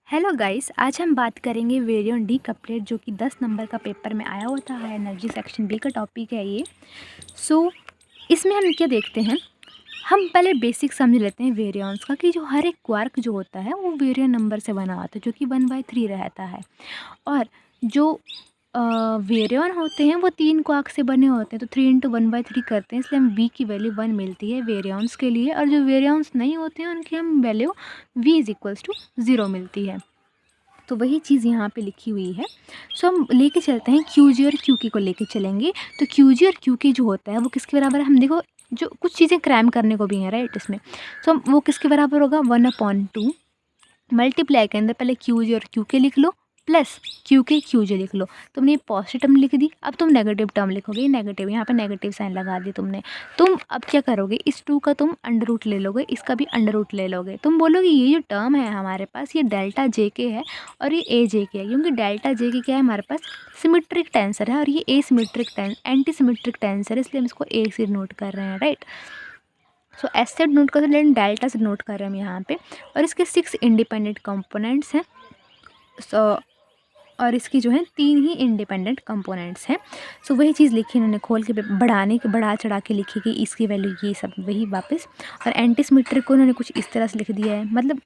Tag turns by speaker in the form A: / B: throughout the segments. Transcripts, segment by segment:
A: Hello guys, आज हम बात करेंगे वेरिएंट डीकपलेट जो कि 10 नंबर का पेपर में आया होता है। एनर्जी सेक्शन बी का टॉपिक है ये। इसमें हम क्या देखते हैं, हम पहले बेसिक समझ लेते हैं वेरिएंस का कि जो हर एक क्वार्क जो होता है वो वेरिएंट नंबर से बना होता है जो कि 1/3 रहता है। और जो वेरिएंट होते हैं वो 3 क्वार्क से बने होते हैं, तो 3 × 1/3 करते हैं, इसलिए हम बी की वैल्यू 1 मिलती है वेरिएंस के लिए। और जो वेरिएंस नहीं होते हैं उनकी हम वैल्यू v = 0 मिलती है। तो वही चीज़ यहाँ पे लिखी हुई है। हम लेके चलते हैं QG और QK को लेके चलेंगे। तो QG और QK जो होता है वो किसके बराबर है, हम देखो जो कुछ चीज़ें क्रैम करने को भी हैं राइट इसमें। वो किसके बराबर होगा, 1/2 मल्टीप्लाई के अंदर पहले QG और QK लिख लो प्लस QK QG लिख लो। तुमने ये पॉजिटिव टर्म लिख दी, अब तुम नेगेटिव टर्म लिखोगे, नेगेटिव यहाँ पे नेगेटिव साइन लगा दी तुमने। तुम अब क्या करोगे, इस 2 का तुम अंडर रूट ले लोगे, इसका भी अंडर रूट ले लोगे। तुम बोलोगे ये जो टर्म है हमारे पास ये डेल्टा JK है और ये AJK है, क्योंकि डेल्टा JK क्या है हमारे पास सिमेट्रिक टेंसर है और ये एंटी सिमेट्रिक टेंसर है, इसलिए हम इसको A से नोट कर रहे हैं राइट। एस से नोट कर रहे हैं, डेल्टा से नोट कर रहे हैं हम यहाँ पे। और इसके 6 इंडिपेंडेंट कंपोनेंट्स हैं। और इसकी जो है 3 ही इंडिपेंडेंट कंपोनेंट्स हैं। वही चीज़ लिखी इन्होंने खोल के बढ़ा चढ़ा के लिखी कि इसकी वैल्यू ये सब वही वापस। और एंटी सिमेट्रिक को उन्होंने कुछ इस तरह से लिख दिया है, मतलब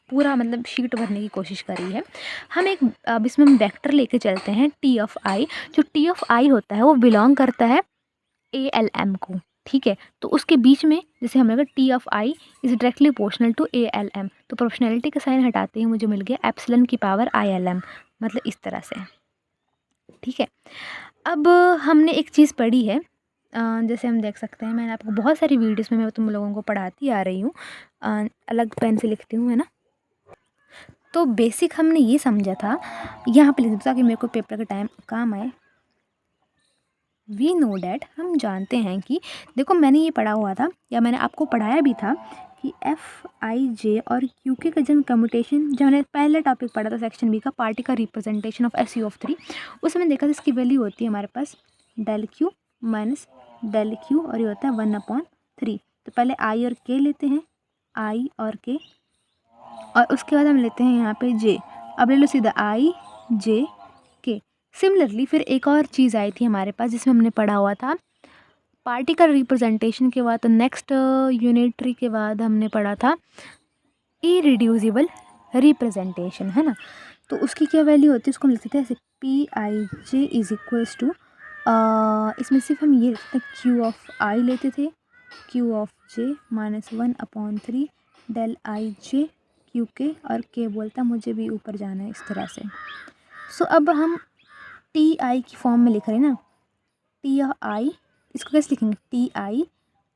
A: पूरा शीट भरने की कोशिश करी है। हम अब इसमें हम वेक्टर लेके चलते हैं T(i). जो T(i) होता है वो बिलोंग करता है ALM को, ठीक है। तो उसके बीच में जैसे हमें अगर T(i) is directly proportional to ALM, तो प्रोपोर्शनैलिटी का साइन हटाते ही मुझे मिल गया ε⁴ ILM, मतलब इस तरह से, ठीक है। अब हमने एक चीज़ पढ़ी है, जैसे हम देख सकते हैं, मैंने आपको बहुत सारी वीडियोस में मैं तुम लोगों को पढ़ाती आ रही हूँ, अलग पेन से लिखती हूँ, है ना। तो बेसिक हमने ये समझा था, यहाँ पे लिख दो ताकि मेरे को पेपर का टाइम काम आए। वी नो डैट, हम जानते हैं कि देखो मैंने ये पढ़ा हुआ था या मैंने आपको पढ़ाया भी था कि FIJ और QK का जब कम्यूटेशन, जब मैंने पहला टॉपिक पढ़ा था सेक्शन बी का, पार्टी का रिप्रेजेंटेशन ऑफ SU(3), उसमें देखा था इसकी वैल्यू होती है हमारे पास ∆Q - ∆Q और ये होता है 1/3। तो पहले I और K लेते हैं, I और K, और उसके बाद हम लेते हैं यहाँ पे J। अब ले लो सीधा I J K। सिमिलरली फिर एक और चीज़ आई थी हमारे पास जिसमें हमने पढ़ा हुआ था पार्टिकल रिप्रेजेंटेशन के बाद, तो नेक्स्ट यूनिटरी के बाद हमने पढ़ा था इरिड्यूसिबल रिप्रेजेंटेशन, है ना। तो उसकी क्या वैल्यू होती है, उसको हम लिखते थे ऐसे PIJ = इसमें सिर्फ हम ये लिखते हैं Q(i) लेते थे, Q(j) - 1/3 ∆IJ QK, और K बोलता मुझे भी ऊपर जाना है इस तरह से। अब हम TI की फॉर्म में लिख रहे हैं ना, TI, इसको कैसे लिखेंगे TI,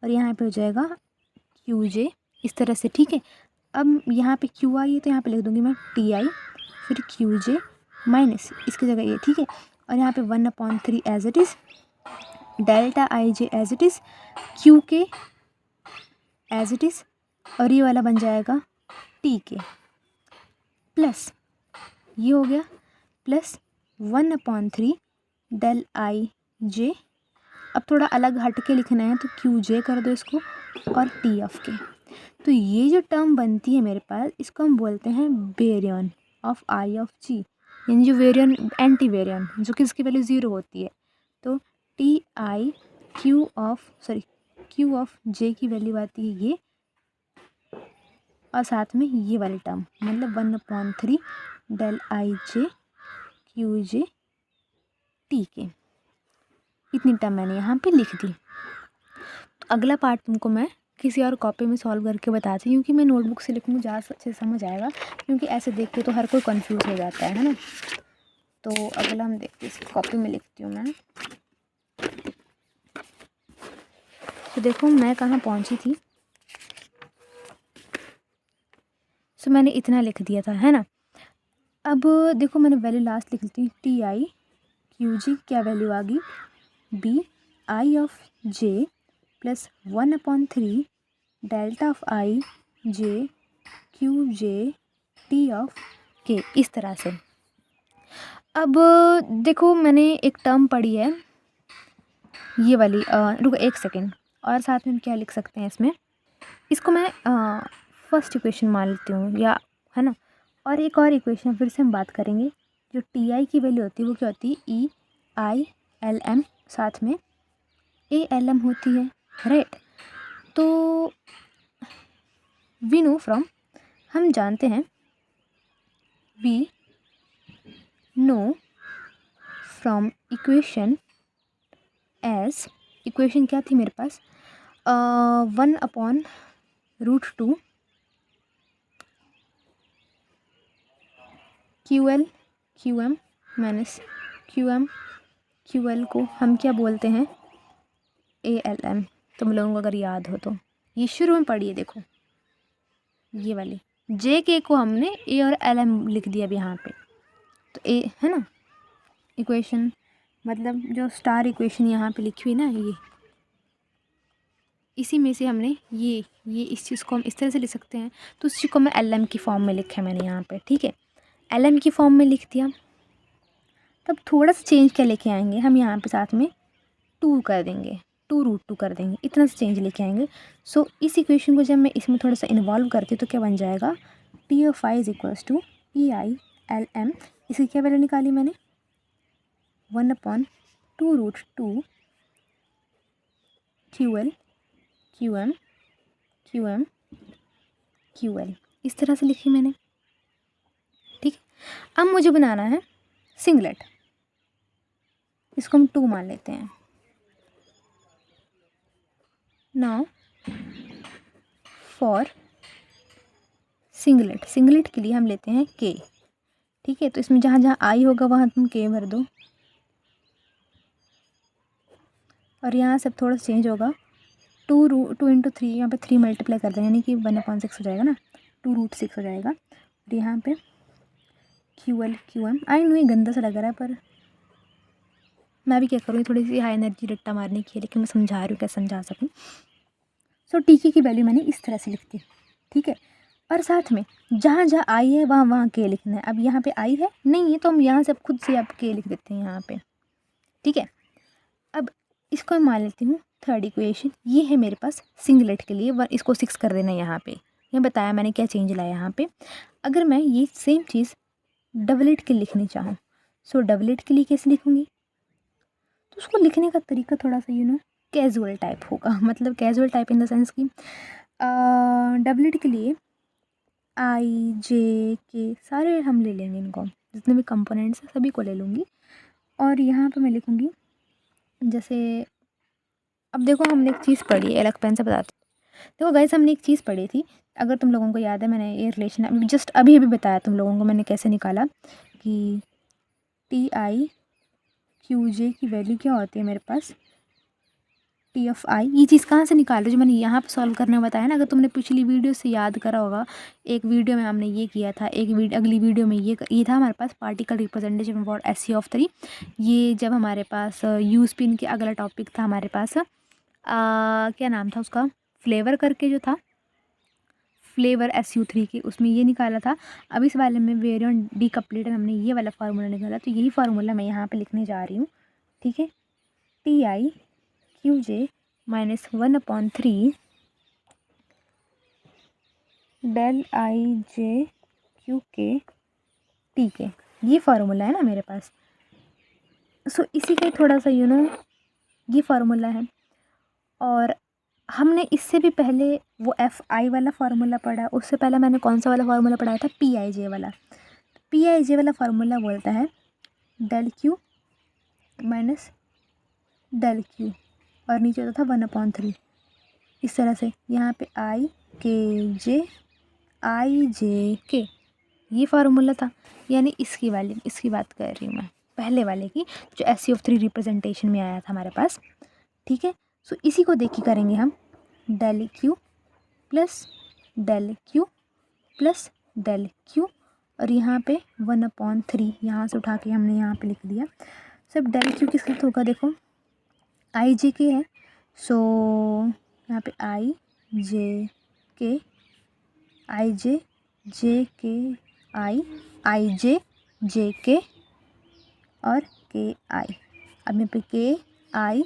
A: और यहाँ पे हो जाएगा QJ इस तरह से, ठीक है। अब यहाँ पे QI है तो यहाँ पे लिख दूँगी मैं TI, फिर QJ माइनस इसकी जगह ये, ठीक है। और यहाँ पे 1/3 as it is, ∆IJ as it is, QK as it is, और ये वाला बन जाएगा TK प्लस ये हो गया प्लस 1/3 ∆IJ। अब थोड़ा अलग हट के लिखना है तो QJ कर दो इसको, और TK। तो ये जो टर्म बनती है मेरे पास, इसको हम बोलते हैं वेरिएंट ऑफ I(G), यानी जो वेरिएंट एंटी वेरिएंट जो कि इसकी वैल्यू 0 होती है। तो TI Q(J) की वैल्यू आती है ये, और साथ में ये वाली टर्म मतलब 1/3 ∆IJ QJ TK, इतनी टर्म मैंने यहाँ पे लिख दी। तो अगला पार्ट तुमको मैं किसी और कॉपी में सॉल्व करके बताती हूँ, क्योंकि मैं नोटबुक से लिखूँगी ज़्यादा अच्छे से समझ आएगा, क्योंकि ऐसे देख के तो हर कोई कंफ्यूज हो जाता है ना। तो अगला हम देखते हैं, इस कॉपी में लिखती हूँ मैं। तो देखो मैं कहाँ पहुँची थी। मैंने इतना लिख दिया था, है ना। अब देखो मैंने वैल्यू लास्ट लिख ली थी, TI QG क्या वैल्यू आ गई, BI(J) + 1/3 ∆IJ QJ TK, इस तरह से। अब देखो मैंने एक टर्म पढ़ी है ये वाली, रुको एक सेकेंड, और साथ में क्या लिख सकते हैं इसमें, इसको मैं फर्स्ट इक्वेशन मान लेती हूँ, या है ना, और एक और इक्वेशन फिर से हम बात करेंगे, जो टी आई की वैल्यू होती है वो क्या होती है, ई आई एल एम, साथ में ए एल एम होती है, राइट। तो वी नो फ्रॉम, हम जानते हैं, we know from equation as, equation क्या थी मेरे पास, 1/√2 Q L Q M minus Q M Q L को हम क्या बोलते हैं, ए एल एम। तुम लोगों को अगर याद हो तो ये शुरू में पढ़िए, देखो ये वाली जे के को हमने ए और एल एम लिख दिया अब यहाँ पे, तो ए है ना इक्वेशन, मतलब जो स्टार इक्वेशन यहाँ पे लिखी हुई ना, ये इसी में से हमने ये इस चीज़ को हम इस तरह से लिख सकते हैं। तो उस चीज़ को मैं एल एम की फॉर्म में लिखा है मैंने यहाँ पे, ठीक है, एल एम की फॉर्म में लिख दिया। तब थोड़ा सा चेंज क्या लेके आएंगे हम यहाँ पे, साथ में 2 कर देंगे, 2√2 कर देंगे, इतना सा चेंज लेके आएंगे। सो इस इक्वेशन को जब मैं इसमें थोड़ा सा इन्वॉल्व करती हूँ तो क्या बन जाएगा, T of I is equals to E I L M. इसकी क्या वैल्यू निकाली मैंने, 1/2√2 Q L Q M Q M Q L, इस तरह से लिखी मैंने, ठीक है। अब मुझे बनाना है सिंगलेट, इसको हम 2 मान लेते हैं। नाउ फॉर सिंगलेट, सिंगलेट के लिए हम लेते हैं के, ठीक है। तो इसमें जहाँ जहाँ आई होगा वहाँ तुम के भर दो, और यहाँ सब थोड़ा सा चेंज होगा, 2 × 3, यहाँ पे 3 मल्टीप्लाई कर देंगे, यानी कि 1/6 हो जाएगा ना, 2√6 हो जाएगा। और यहाँ पे Q L Q M, I know ये गंदा सा लग रहा है, पर मैं भी क्या करूँ, थोड़ी सी हाई एनर्जी रट्टा मारने की है, लेकिन मैं समझा रही हूँ, क्या समझा सकूँ। सो टीके की वैल्यू मैंने इस तरह से लिख दी, ठीक है। और साथ में जहाँ जहाँ आई है वहाँ वहाँ के लिखना है। अब यहाँ पे आई है नहीं है तो हम यहाँ से खुद से अब के लिख देते हैं यहाँ पे, ठीक है। अब इसको मैं मान लेती हूँ थर्ड इक्वेशन, ये है मेरे पास सिंगलेट के लिए, इसको 6 कर देना यहाँ पे, ये बताया मैंने क्या चेंज लाया यहाँ पे। अगर मैं ये सेम चीज़ डबलेट के लिखनी चाहूँ, सो डबलेट के लिए कैसे लिखूँगी, तो उसको लिखने का तरीका थोड़ा सा कैजुअल टाइप होगा, मतलब casual type in the sense कि डबलेट के लिए आई जे के सारे हम ले लेंगे, इनको जितने भी कंपोनेंट्स हैं सभी को ले लूँगी। और यहाँ पे मैं लिखूँगी, जैसे अब देखो हमने एक चीज़ पढ़ी है, अलग पेन से बताती हूँ। देखो गाइस, हमने एक चीज़ पढ़ी थी, अगर तुम लोगों को याद है, मैंने ये रिलेशन जस्ट अभी अभी बताया तुम लोगों को मैंने कैसे निकाला, कि टी आई क्यू जे की वैल्यू क्या होती है मेरे पास, टी ऑफ आई। ये चीज़ कहाँ से निकाल रही, जो मैंने यहाँ पे सॉल्व करने बताया ना, अगर तुमने पिछली वीडियो से याद करा होगा, एक वीडियो में हमने ये किया था, अगली वीडियो में ये था हमारे पास पार्टिकल रिप्रेजेंटेशन फॉर SC(3). ये जब हमारे पास यू स्पिन के अगला टॉपिक था हमारे पास, क्या नाम था उसका, फ्लेवर करके जो था, फ्लेवर SU3 की, उसमें ये निकाला था। अब इस वाले में वेरियन डीकप्लेटर हमने ये वाला फार्मूला निकाला, तो यही फार्मूला मैं यहाँ पे लिखने जा रही हूँ, ठीक है। T I Q J minus 1/3 del I J Q K T K, ये फार्मूला है ना मेरे पास। सो इसी का थोड़ा सा ये फार्मूला है। और हमने इससे भी पहले वो FI वाला फार्मूला पढ़ा, उससे पहले मैंने कौन सा वाला फार्मूला पढ़ाया था, PIJ वाला। PIJ वाला फार्मूला बोलता है del Q minus del Q, और नीचे होता था 1/3, इस तरह से। यहाँ पे आई जे के, ये फार्मूला था, यानी इसकी बात कर रही हूँ मैं, पहले वाले की, जो SCO3 रिप्रेजेंटेशन में आया था हमारे पास, ठीक है। सो इसी को देख के करेंगे हम, del Q plus del Q plus del Q, और यहाँ पे 1/3 यहाँ से उठा के हमने यहाँ पे लिख दिया। सब डेल क्यू किस साथ होगा, देखो आई जे के है, सो यहाँ पे आई जे के आई जे के और के आई। अब यहाँ पे के आई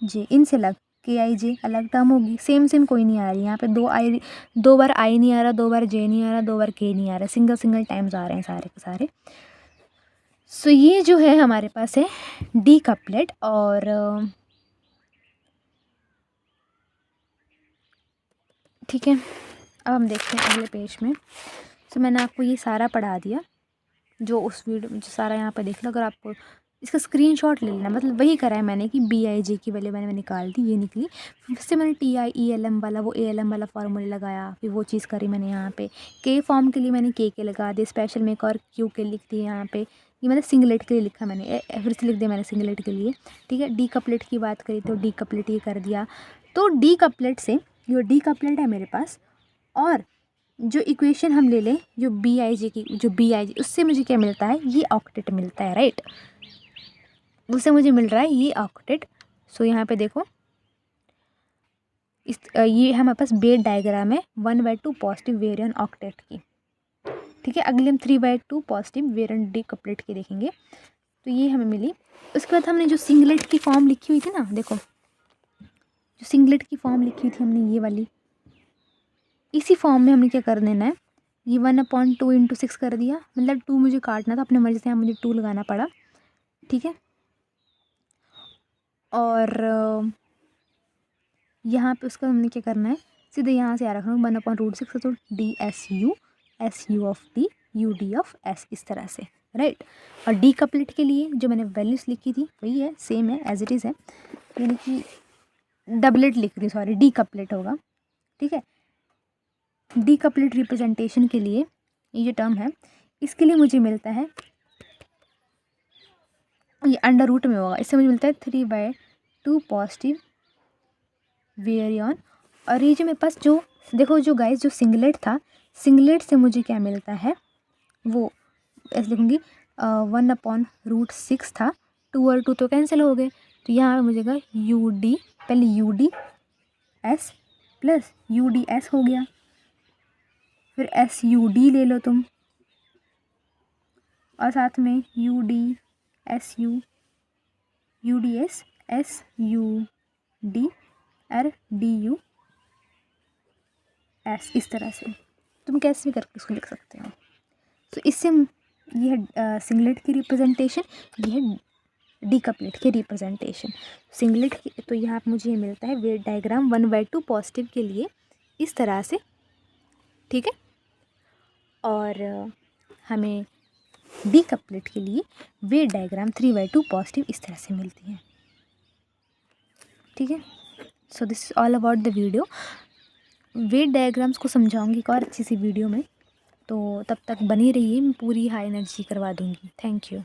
A: जे इनसे लग के आई जे अलग टर्म होगी, सेम सेम कोई नहीं आ रही यहाँ पे। दो बार आई नहीं आ रहा, दो बार जे नहीं आ रहा, दो बार के नहीं आ रहा, सिंगल सिंगल टाइम्स आ रहे हैं सारे के सारे। सो ये जो है हमारे पास है डी कपलेट। और ठीक है, अब हम देखते हैं अगले पेज में। सो मैंने आपको ये सारा पढ़ा दिया जो उस वीडियो में, जो सारा यहाँ पे देख लो। अगर आपको इसका स्क्रीनशॉट ले लेना, मतलब वही करा है मैंने कि BIJ की वैल्यू मैंने निकाल दी, ये निकली। फिर से मैंने TIELM वाला, वो ALM वाला फार्मूला लगाया, फिर वो चीज़ करी मैंने यहाँ पे। के फॉर्म के लिए मैंने के लगा दिए, स्पेशल में एक और क्यू के लिख दिए यहाँ पे। ये मतलब सिंगलेट के लिए लिखा मैंने, फिर से लिख दिया मैंने सिंगलेट के लिए। ठीक है, डी कपलेट की बात करी तो डी कपलेट ये कर दिया। तो डी कपलेट से जो डी कपलेट है मेरे पास, और जो इक्वेशन हम ले लें जो BIJ की, जो BIJ उससे मुझे क्या मिलता है, ये ऑक्टेट मिलता है, राइट। उससे मुझे मिल रहा है ये ऑक्टेट। सो यहाँ पे देखो ये हमारे पास बेट डायग्राम है 1/2 पॉजिटिव वेरिएंट ऑक्टेट की। ठीक है, अगले हम 3/2 पॉजिटिव वेरिएंट डी कपलेट की देखेंगे। तो ये हमें मिली। उसके बाद हमने जो सिंगलेट की फॉर्म लिखी हुई थी ना, देखो जो सिंगलेट की फॉर्म लिखी हुई थी हमने ये वाली, इसी फॉर्म में हमने क्या कर देना है, ये 1/2 × 6 कर दिया। मतलब 2 मुझे काटना था अपने मर्ज़ी से, यहाँ मुझे 2 लगाना पड़ा। ठीक है, और यहाँ पे उसका हमने क्या करना है, सीधे यहाँ से आ रखना 1/√6, तो DSU of D UD of S, इस तरह से, राइट। और डी कपलेट के लिए जो मैंने वैल्यूज़ लिखी थी वही है, सेम है, एज इट इज़ है। यानी कि डबलेट लिख रही, सॉरी, डी कपलेट होगा। ठीक है, डी कपलेट रिप्रेजेंटेशन के लिए ये जो टर्म है, इसके लिए मुझे मिलता है, ये अंडर रूट में होगा, इससे मुझे मिलता है 3/2 पॉजिटिव वेरियन। और ये जो मेरे पास जो, देखो जो गाइस जो सिंगलेट था, सिंगलेट से मुझे क्या मिलता है, वो ऐसे लिखूँगी 1/√6 था, 2 और 2 तो कैंसिल हो गए। तो यहाँ पे मुझे UD, पहले UDS प्लस UDS हो गया, फिर SUD ले लो तुम, और साथ में UDSU, UDS, SUD और DUS, इस तरह से तुम कैसे भी करके इसको लिख सकते हो। तो इससे ये है सिंगलेट की रिप्रेजेंटेशन, ये है डी कपलेट की रिप्रेजेंटेशन। सिंगलेट की तो यहाँ पर मुझे ये मिलता है वेट डायग्राम 1/2 पॉजिटिव के लिए इस तरह से। ठीक है, और हमें डी कपलेट के लिए वेट डायग्राम 3/2 पॉजिटिव इस तरह से मिलती है। ठीक है, so this is all about the video. Wait diagrams को समझाऊंगी एक और अच्छी सी वीडियो में, तो तब तक बनी रहिए, मैं पूरी हाई एनर्जी करवा दूंगी। Thank you.